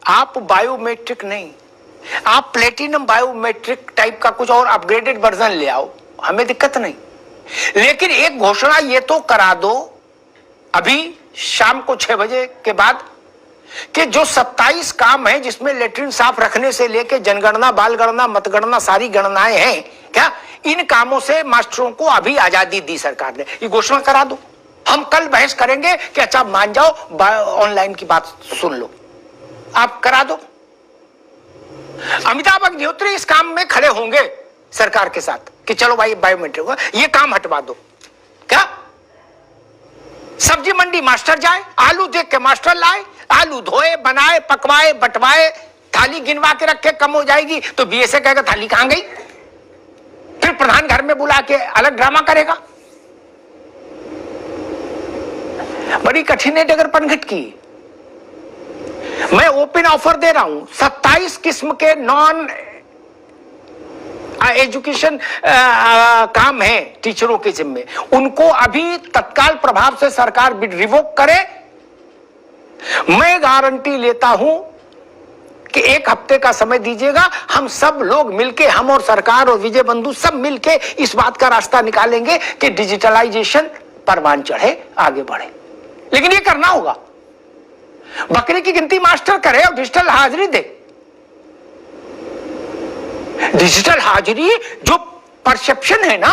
आप बायोमेट्रिक नहीं, आप प्लेटिनम बायोमेट्रिक टाइप का कुछ और अपग्रेडेड वर्जन ले आओ, हमें दिक्कत नहीं। लेकिन एक घोषणा ये तो करा दो अभी शाम को 6 बजे के बाद कि जो 27 काम है जिसमें लेटरिन साफ रखने से लेके जनगणना, बाल गणना, मतगणना, सारी गणनाएं हैं क्या, इन कामों से मास्टरों को अभी आजादी दी सरकार ने, ये घोषणा करा दो। हम कल बहस करेंगे कि अच्छा मान जाओ ऑनलाइन की बात सुन लो, आप करा दो। अमिताभ अग्निहोत्री इस काम में खड़े होंगे सरकार के साथ कि चलो भाई बायोमेट्रिक होगा, ये काम हटवा दो। क्या सब्जी मंडी मास्टर जाए, आलू देख के मास्टर लाए, आलू धोए, बनाए, पकवाए, बंटवाए, थाली गिनवा के रखे, कम हो जाएगी तो बीएसए कहेगा थाली कहां गई, फिर प्रधान घर में बुला के अलग ड्रामा करेगा। बड़ी कठिन है डगर पनघट की। मैं ओपन ऑफर दे रहा हूं, 27 किस्म के नॉन एजुकेशन काम है टीचरों के जिम्मे, उनको अभी तत्काल प्रभाव से सरकार रिवोक करे। मैं गारंटी लेता हूं कि 1 हफ्ते का समय दीजिएगा, हम सब लोग मिलके, हम और सरकार और विजय बंधु सब मिलके इस बात का रास्ता निकालेंगे कि डिजिटलाइजेशन परवान चढ़े, आगे बढ़े। लेकिन ये करना होगा, बकरी की गिनती मास्टर करे और डिजिटल हाजिरी दे। डिजिटल हाजिरी जो परसेप्शन है ना,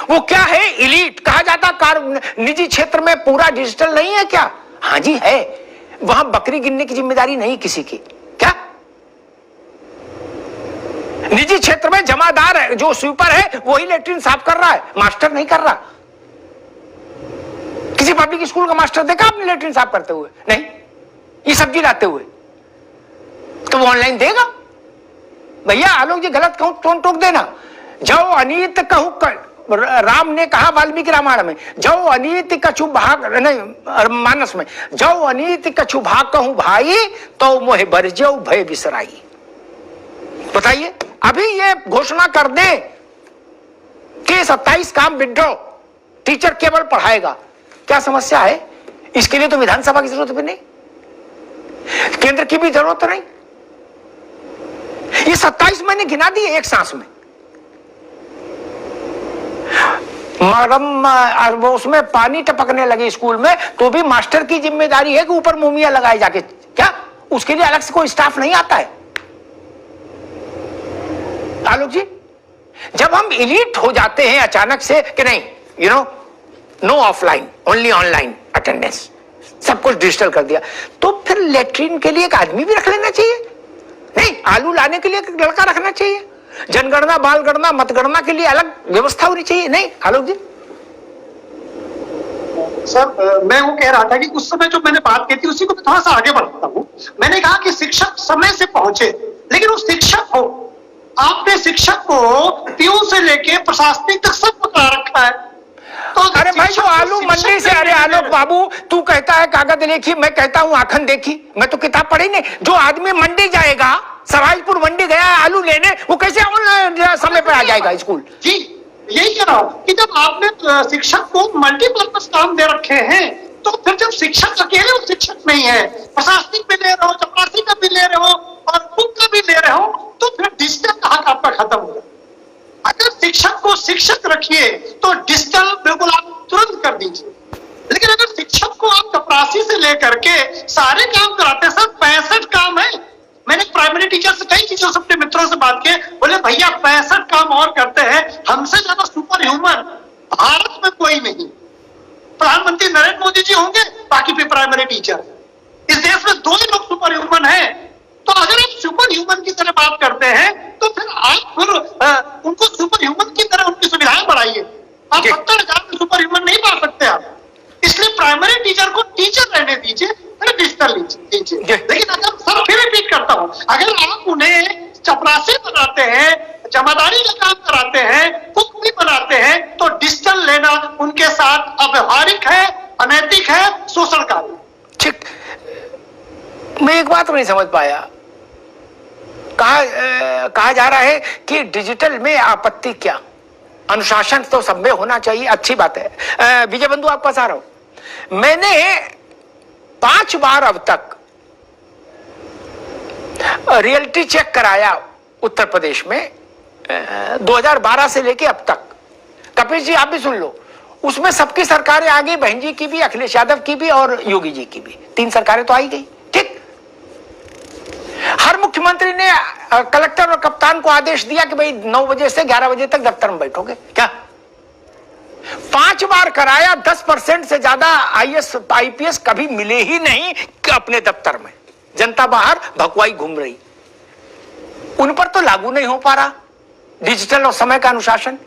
वो क्या है, इलीट कहा जाता, निजी क्षेत्र में पूरा डिजिटल नहीं है क्या, हाँ जी है, वहां बकरी गिनने की जिम्मेदारी नहीं किसी की। क्या निजी क्षेत्र में जमादार है, जो स्वीपर है वही लेटरिन साफ कर रहा है, मास्टर नहीं कर रहा। किसी पब्लिक स्कूल का मास्टर देखा आपने लेटरिन साफ करते हुए? नहीं। ये सब्जी लाते हुए तो वो ऑनलाइन देगा? भैया आलोक जी गलत कहूं तो टोक देना। जाओ अनीत कहूं राम ने कहा वाल्मीकि रामायण में, जाओ अनीति कछु भाग नहीं मानस में, जाओ अनीति कछु भाग कहूं भाई तो मोहे बरजो भय बिसराई। बताइए, अभी ये घोषणा कर दे कि 27 काम विड्रॉ, टीचर केवल पढ़ाएगा, क्या समस्या है? इसके लिए तो विधानसभा की जरूरत भी नहीं, केंद्र की भी जरूरत नहीं। ये 27 मैंने गिना दिए एक सांस में। मरम उसमें पानी टपकने लगे स्कूल में तो भी मास्टर की जिम्मेदारी है कि ऊपर मोमिया लगाए जाके, क्या उसके लिए अलग से कोई स्टाफ नहीं आता है? आलोक जी, जब हम इलीट हो जाते हैं अचानक से कि नहीं no offline only online attendance, सब कुछ डिजिटल कर दिया, तो फिर लेटरिन के लिए एक आदमी भी रख लेना चाहिए। नहीं, आलू लाने के लिए एक लड़का रखना चाहिए, जनगणना, बाल गणना, मतगणना के लिए अलग व्यवस्था होनी चाहिए। नहीं आलोक जी? सर मैं वो कह रहा था कि उस समय जो मैंने बात की थी उसी को मैं थोड़ा सा आगे बढ़ता हूं। मैंने कहा कि शिक्षक समय से पहुंचे, लेकिन उस शिक्षक को, आपने शिक्षक को पीयू से लेके प्रशासनिक तक सब पकड़ा रखा है। तो अरे भाई जो आलू मंडी से, अरे आलोक बाबू तू कहता है कागज देखी, मैं कहता हूं आखन देखी, मैं तो किताब पढ़ी नहीं। जो आदमी मंडी जाएगा, सरायपुर मंडी गया आलू लेने, वो कैसे ऑनलाइन समय पर आ जाएगा स्कूल? जी यही कह रहा हूं कि जब आपने शिक्षक को मल्टीपर्पज काम दे रखे हैं, तो फिर जब शिक्षक अकेले वो शिक्षक नहीं है, प्रशासनिक भी ले रहे हो, चपरासी का भी ले रहे हो और बुक का भी ले रहे हो, तो फिर डिजिटल का हक आपका खत्म हो जाए। अगर शिक्षक को शिक्षक रखिए तो डिजिटल बिल्कुल आप तुरंत कर दीजिए, लेकिन अगर शिक्षक को आप चपरासी से लेकर के सारे काम कराते हैं, सर 65 काम है। मैंने प्राइमरी टीचर से, कई टीचर से, अपने मित्रों से बात की, बोले भैया 65 काम और करते हैं, हमसे ज्यादा सुपर ह्यूमन भारत में कोई नहीं। प्रधानमंत्री नरेंद्र मोदी जी होंगे, बाकी भी प्राइमरी टीचर। इस देश में 2 ही लोग सुपर ह्यूमन है। तो अगर आप सुपर ह्यूमन की तरह बात करते हैं तो फिर आप फिर उनको सुपर ह्यूमन की तरह उनकी सुविधाएं बढ़ाइए। आप 70,000 में सुपर ह्यूमन नहीं पा सकते आप, इसलिए प्राइमरी टीचर को टीचर रहने दीजिए, फिर डिजिटल दीजिए। लेकिन अगर सर फिर रिपीट करता हूं, अगर आप उन्हें चपरासी बनाते हैं, जमादारी का काम कराते हैं, कुक भी बनाते हैं, तो डिजिटल लेना उनके साथ अव्यवहारिक है, अनैतिक है, शोषणकारी। ठीक, मैं एक बात नहीं समझ पाया, कहा जा रहा है कि डिजिटल में आपत्ति क्या? अनुशासन तो सब में होना चाहिए, अच्छी बात है। विजय बंधु आप पास आ रहा हूं, मैंने 5 बार अब तक रियलिटी चेक कराया उत्तर प्रदेश में 2012 से लेके अब तक, कपिल जी आप भी सुन लो, उसमें सबकी सरकारें आ गई, बहन जी की भी, अखिलेश यादव की भी और योगी जी की भी, 3 सरकारें तो आई गई। ठीक, हर मुख्यमंत्री ने कलेक्टर और कप्तान को आदेश दिया कि भाई 9 बजे से 11 बजे तक दफ्तर में बैठोगे। क्या 5 बार कराया, 10% से ज्यादा आईएएस आईपीएस कभी मिले ही नहीं कि अपने दफ्तर में, जनता बाहर भगवाई घूम रही, उन पर तो लागू नहीं हो पा रहा डिजिटल और समय का अनुशासन।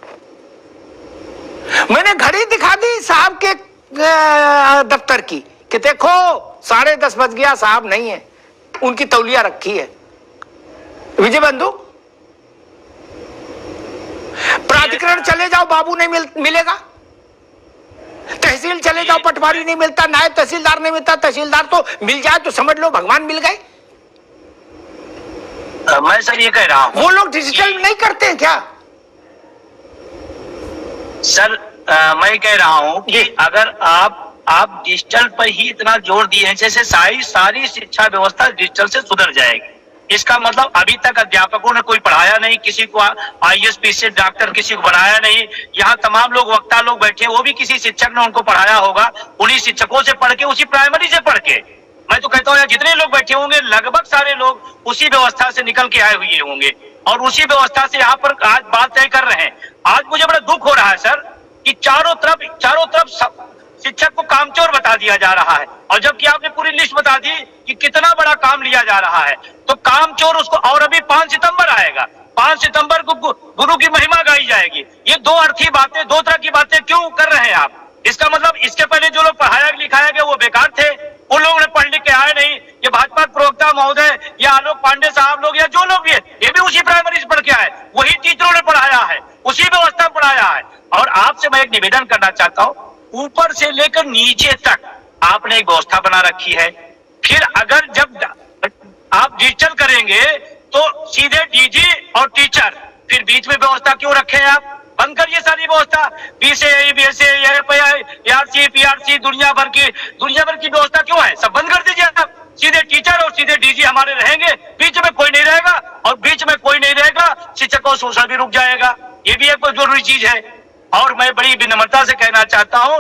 मैंने घड़ी दिखा दी साहब के दफ्तर की कि देखो 10:30 बज गया, साहब नहीं है, उनकी तौलिया रखी है। विजय बंधु, प्राधिकरण चले जाओ बाबू नहीं मिलेगा, तहसील चले जाओ पटवारी नहीं मिलता, नायब तहसीलदार नहीं मिलता, तहसीलदार तो मिल जाए तो समझ लो भगवान मिल गए। मैं सर ये कह रहा हूं, वो लोग डिजिटल नहीं करते हैं क्या? सर मैं कह रहा हूं कि अगर आप डिजिटल पर ही इतना जोर दिए हैं, जैसे सारी शिक्षा व्यवस्था डिजिटल से सुधर जाएगी, इसका मतलब अभी तक अध्यापकों ने कोई पढ़ाया नहीं, किसी को आईएएस पीसीएस डॉक्टर किसी को बनाया नहीं। यहाँ तमाम लोग वक्ता लोग बैठे, वो भी किसी शिक्षक ने उनको पढ़ाया होगा, उन्हीं शिक्षकों से पढ़ के, उसी प्राइमरी से पढ़ के। मैं तो कहता हूँ यहाँ जितने लोग बैठे होंगे लगभग सारे लोग उसी व्यवस्था से निकल के आए हुए होंगे और उसी व्यवस्था से यहाँ पर आज बात तय कर रहे हैं। आज मुझे बड़ा दुख हो रहा है सर कि चारों तरफ शिक्षक को कामचोर बता दिया जा रहा है, और जबकि आपने पूरी लिस्ट बता दी कि कितना बड़ा काम लिया जा रहा है, तो कामचोर उसको, और अभी 5 सितंबर आएगा, 5 सितंबर को गुरु की महिमा गाई जाएगी। ये दो अर्थी बातें, दो तरह की बातें क्यों कर रहे हैं आप? इसका मतलब इसके पहले जो लोग पढ़ाया लिखाया गया वो बेकार थे, उन लोगों ने पढ़ लिख के आए नहीं। ये भाजपा प्रवक्ता महोदय या आलोक पांडे साहब लोग या जो लोग भी है, ये भी उसी प्राइमरी से पढ़ के आए, वही टीचरों ने पढ़ाया है, उसी व्यवस्था पढ़ाया है। और आपसे मैं एक निवेदन करना चाहता हूँ, ऊपर से लेकर नीचे तक आपने एक व्यवस्था बना रखी है, फिर अगर जब आप डिजिटल करेंगे तो सीधे डीजी और टीचर, फिर बीच में व्यवस्था क्यों रखे हैं आप? बंद करिए सारी व्यवस्था, बीसीए, बीएसए, एआरसी, पीआरसी, दुनिया भर की व्यवस्था क्यों है? सब बंद कर दीजिए आप, सीधे टीचर और सीधे डीजी हमारे रहेंगे, बीच में कोई नहीं रहेगा, और बीच में कोई नहीं रहेगा शिक्षकों शोषण भी रुक जाएगा। ये भी एक बहुत जरूरी चीज है। और मैं बड़ी विनम्रता से कहना चाहता हूं,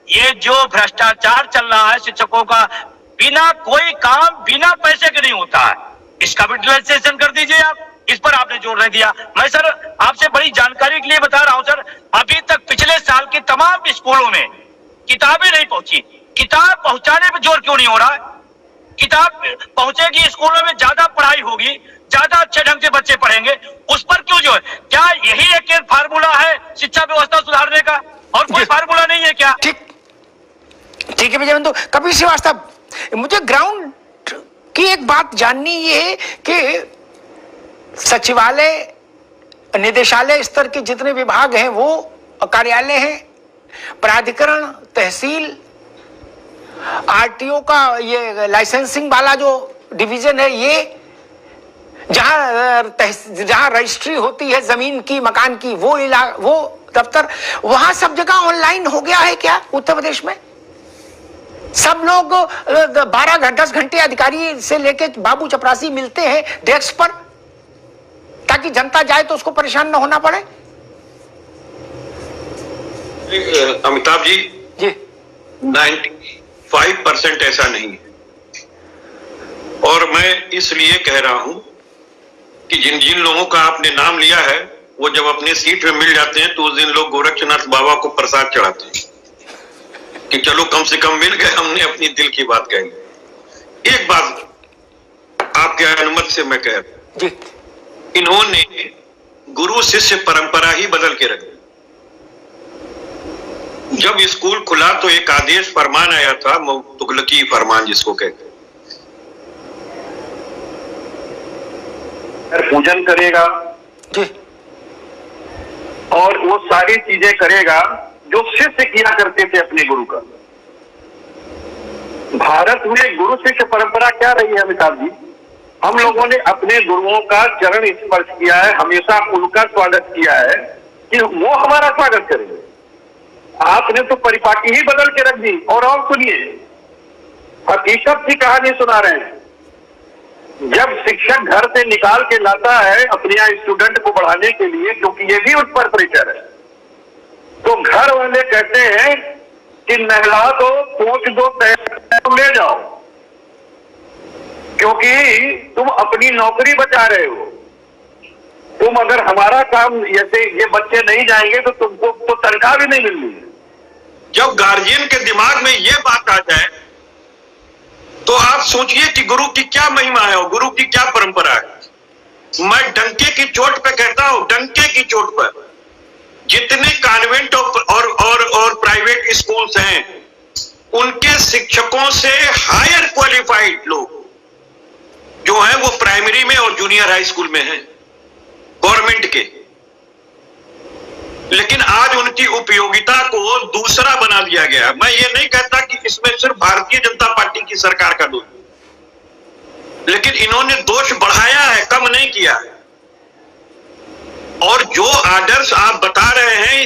ये जो भ्रष्टाचार चल रहा है शिक्षकों का, बिना कोई काम बिना पैसे के नहीं होता है, इसका भी डिजिटलाइजेशन कर दीजिए आप, इस पर आपने जोर नहीं दिया। मैं सर आपसे बड़ी जानकारी के लिए बता रहा हूं सर, अभी तक पिछले साल के तमाम स्कूलों में किताबें नहीं पहुंची, किताब पहुंचाने पर जोर क्यों नहीं हो रहा है? किताब पहुंचेगी, स्कूलों में ज्यादा पढ़ाई होगी, ज्यादा अच्छे ढंग से बच्चे पढ़ेंगे, उस पर क्यों जो है? क्या यही एक फार्मूला है शिक्षा व्यवस्था सुधारने का, और कोई फार्मूला नहीं है क्या? ठीक है विजय बंधु। कपिल श्रीवास्तव, मुझे ग्राउंड की एक बात जाननी ये है कि सचिवालय, निदेशालय स्तर के जितने विभाग हैं वो कार्यालय हैं, प्राधिकरण, तहसील, आरटीओ का ये लाइसेंसिंग वाला जो डिवीजन है, ये जहां रजिस्ट्री होती है जमीन की, मकान की, वो दफ्तर, वहां सब जगह ऑनलाइन हो गया है क्या उत्तर प्रदेश में? सब लोग 10 घंटे अधिकारी से लेके बाबू चपरासी मिलते हैं डेस्क पर, ताकि जनता जाए तो उसको परेशान न होना पड़े। अमिताभ जी 95% ऐसा नहीं है, और मैं इसलिए कह रहा हूं कि जिन जिन लोगों का आपने नाम लिया है वो जब अपने सीट में मिल जाते हैं तो उस दिन लोग गोरक्षनाथ बाबा को प्रसाद चढ़ाते हैं कि चलो कम से कम मिल गए, हमने अपनी दिल की बात कही। एक बात आपके अनुमति से मैं कह रहा हूं, इन्होंने गुरु शिष्य परंपरा ही बदल के रख दी। जब स्कूल खुला तो एक आदेश फरमान आया था, तुगलकी फरमान जिसको कहते हैं, पूजन करेगा और वो सारी चीजें करेगा जो शिष्य किया करते थे अपने गुरु का। भारत में गुरु शिष्य परंपरा क्या रही है अमिताभ जी? हम लोगों ने अपने गुरुओं का चरण स्पर्श किया है, हमेशा उनका स्वागत किया है कि वो हमारा स्वागत करेंगे। आपने तो परिपाटी ही बदल के रख दी। और सुनिए, हकीकत की कहानी सुना रहे हैं। जब शिक्षक घर से निकाल के लाता है अपने यहाँ स्टूडेंट को बढ़ाने के लिए, क्योंकि ये भी उस पर प्रेशर है, तो घर वाले कहते हैं कि नहला दो, पोंछ दो, तो ले जाओ, क्योंकि तुम अपनी नौकरी बचा रहे हो। तुम अगर हमारा काम, जैसे ये बच्चे नहीं जाएंगे तो तुमको तो तनख्वाह भी नहीं मिलनी है। जब गार्जियन के दिमाग में यह बात आ जाए तो आप सोचिए कि गुरु की क्या महिमा है और गुरु की क्या परंपरा है। मैं डंके की चोट पे कहता हूं, डंके की चोट पर जितने कॉन्वेंट और प्राइवेट स्कूल्स हैं, उनके शिक्षकों से हायर क्वालिफाइड लोग जो हैं वो प्राइमरी में और जूनियर हाई स्कूल में हैं, गवर्नमेंट के। लेकिन आज उनकी उपयोगिता को दूसरा बना दिया गया। मैं ये नहीं कहता कि इसमें सिर्फ भारतीय जनता पार्टी की सरकार का दोष, लेकिन इन्होंने दोष बढ़ाया है, कम नहीं किया है। और जो आदर्श आप बता रहे हैं,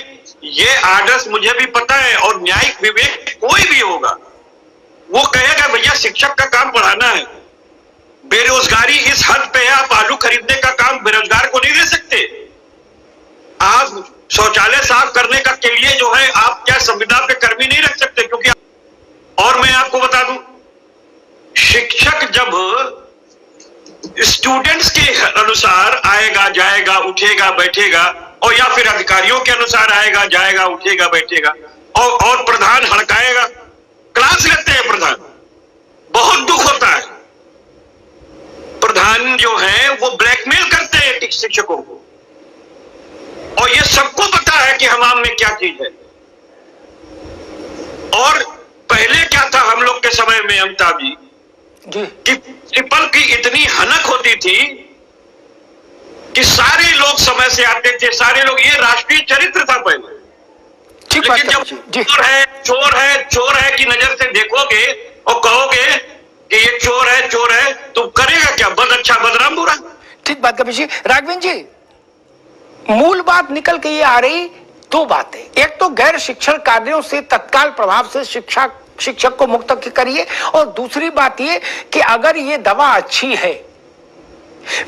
ये आदर्श मुझे भी पता है, और न्यायिक विवेक कोई भी होगा वो कहेगा भैया शिक्षक का काम पढ़ाना है। बेरोजगारी इस हद पे है, आप आलू खरीदने का काम बेरोजगार को नहीं दे सकते। आप शौचालय साफ करने का के लिए जो है आप क्या संविदा पे कर्मी नहीं रख सकते, क्योंकि और मैं आपको बता दूं, शिक्षक जब स्टूडेंट्स के अनुसार आएगा, जाएगा, उठेगा, बैठेगा, और या फिर अधिकारियों के अनुसार आएगा, जाएगा, उठेगा, बैठेगा, और प्रधान हड़काएगा, क्लास लेते हैं प्रधान, बहुत दुख होता है। प्रधान जो है वो ब्लैकमेल करते हैं शिक्षकों को, और ये सबको पता है कि हमाम में क्या चीज है। और पहले क्या था हम लोग के समय में अमिताभ जी, कि प्रिंसिपल की इतनी हनक होती थी कि सारे लोग समय से आते थे, सारे लोग, ये राष्ट्रीय चरित्र था पहले। लेकिन जब चोर है की नजर से देखोगे और कहोगे कि ये चोर है, तो करेगा क्या? बद अच्छा बदनाम बुरा। ठीक बात कपिल जी। राघवेंद्र जी, मूल बात निकल के ये आ रही दो बातें। एक तो गैर शिक्षण कार्यों से तत्काल प्रभाव से शिक्षक को मुक्त करिए, और दूसरी बात ये कि अगर ये दवा अच्छी है,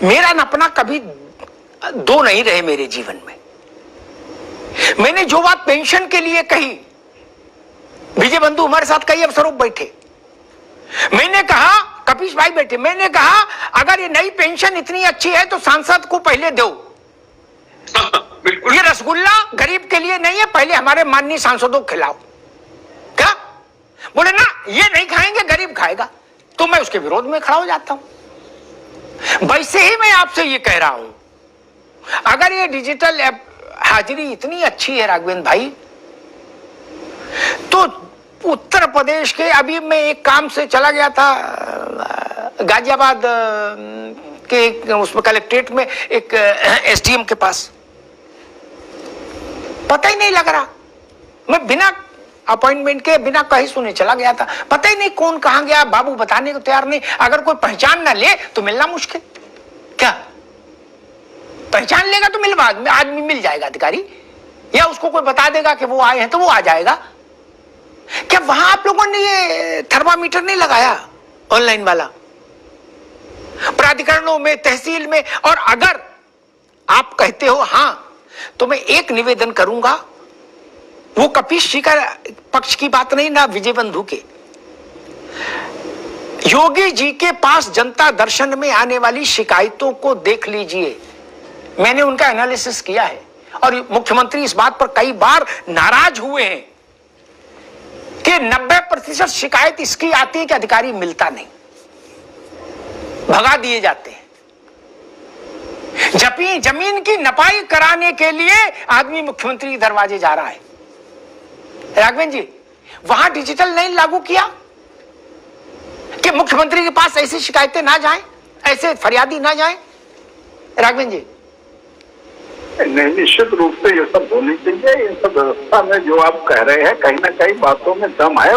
मेरा अपना कभी दो नहीं रहे मेरे जीवन में। मैंने जो बात पेंशन के लिए कही, विजय बंधु हमारे साथ कई अवसरों पर बैठे, मैंने कहा, कपीश भाई बैठे, मैंने कहा अगर ये नई पेंशन इतनी अच्छी है तो सांसद को पहले दो। ये रसगुल्ला गरीब के लिए नहीं है, पहले हमारे माननीय सांसदों को खिलाओ। क्या बोले ना, ये नहीं खाएंगे, गरीब खाएगा, तो मैं उसके विरोध में खड़ा हो जाता हूं। वैसे ही मैं आपसे ये कह रहा हूं, अगर ये डिजिटल ऐप हाजिरी इतनी अच्छी है राघवेंद्र भाई, तो उत्तर प्रदेश के, अभी मैं एक काम से चला गया था गाजियाबाद के उसमें कलेक्ट्रेट में एक एसडीएम के पास, पता ही नहीं लग रहा, मैं बिना अपॉइंटमेंट के, बिना कहीं सुने चला गया था, पता ही नहीं कौन कहां गया, बाबू बताने को तैयार नहीं। अगर कोई पहचान ना ले तो मिलना मुश्किल। क्या पहचान लेगा तो मिलवा, आदमी मिल जाएगा अधिकारी, या उसको कोई बता देगा कि वो आए हैं तो वो आ जाएगा। क्या वहां आप लोगों ने ये थर्मामीटर नहीं लगाया ऑनलाइन वाला, प्राधिकरणों में, तहसील में? और अगर आप कहते हो हां, तो मैं एक निवेदन करूंगा, वो कपीश जी का पक्ष की बात नहीं ना, विजय बंधु के, योगी जी के पास जनता दर्शन में आने वाली शिकायतों को देख लीजिए। मैंने उनका एनालिसिस किया है, और मुख्यमंत्री इस बात पर कई बार नाराज हुए हैं कि 90% शिकायत इसकी आती है कि अधिकारी मिलता नहीं, भगा दिए जाते हैं। जमीन की नपाई कराने के लिए आदमी मुख्यमंत्री के दरवाजे जा रहा है। राघवेंद्र जी, वहां डिजिटल नहीं लागू किया कि मुख्यमंत्री के पास ऐसी शिकायतें ना जाएं, ऐसे फरियादी ना जाएं? राघवेंद्र जी, नहीं, निश्चित रूप से ये सब होनी चाहिए। ये सब व्यवस्था में जो आप कह रहे हैं, कहीं ना कहीं बातों में दम है।